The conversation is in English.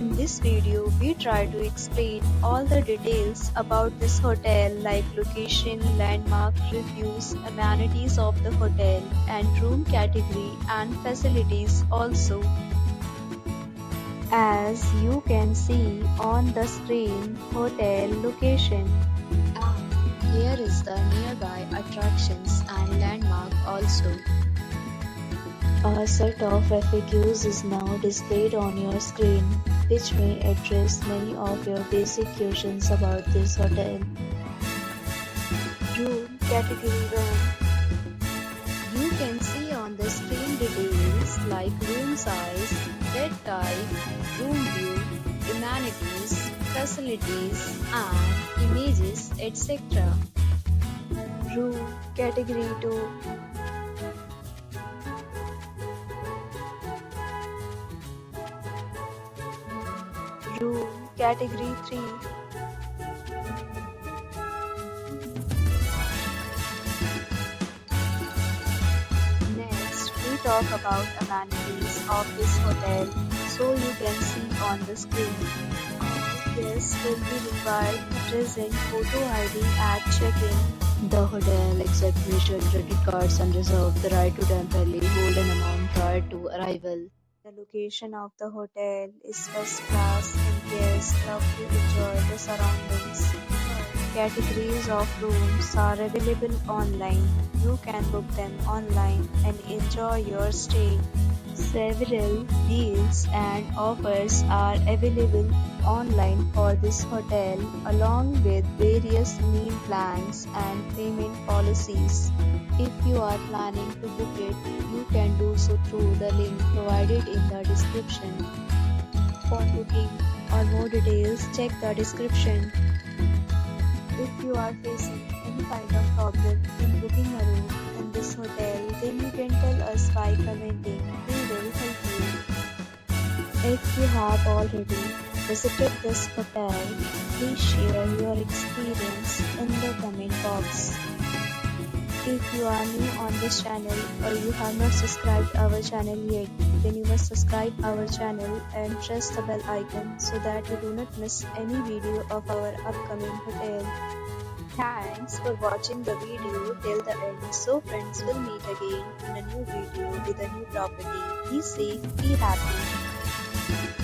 In this video, we try to explain all the details about this hotel like location, landmark, reviews, amenities of the hotel, and room category and facilities also. As you can see on the screen, hotel location. And here is the nearby attractions and landmark also. A set of FAQs is now displayed on your screen, which may address many of your basic questions about this hotel. Room category 1. You can see on the screen details like room size, bed type, room view, amenities, facilities, and images, etc. Room category 2. Room category 3. Next, we talk about amenities of this hotel, so you can see on the screen. Guests will be required to present photo ID at check-in. The hotel accepts major credit cards and reserves the right to temporarily hold an amount prior to arrival. The location of the hotel is first class and guests love to enjoy the surroundings. Categories of rooms are available online. You can book them online and enjoy your stay. Several deals and offers are available online for this hotel, along with various meal plans and payment policies. If you are planning to book it, you can do so through the link provided in the description. For booking or more details, check the description. If you are facing any kind of problem in booking a room in this hotel, then you can tell us by commenting. We will help you. If you have already visited this hotel, please share your experience in the comment box. If you are new on this channel or you have not subscribed our channel yet, then you must subscribe our channel and press the bell icon so that you do not miss any video of our upcoming hotel. Thanks for watching the video till the end. So friends, will meet again in a new video with a new property. Be safe, be happy.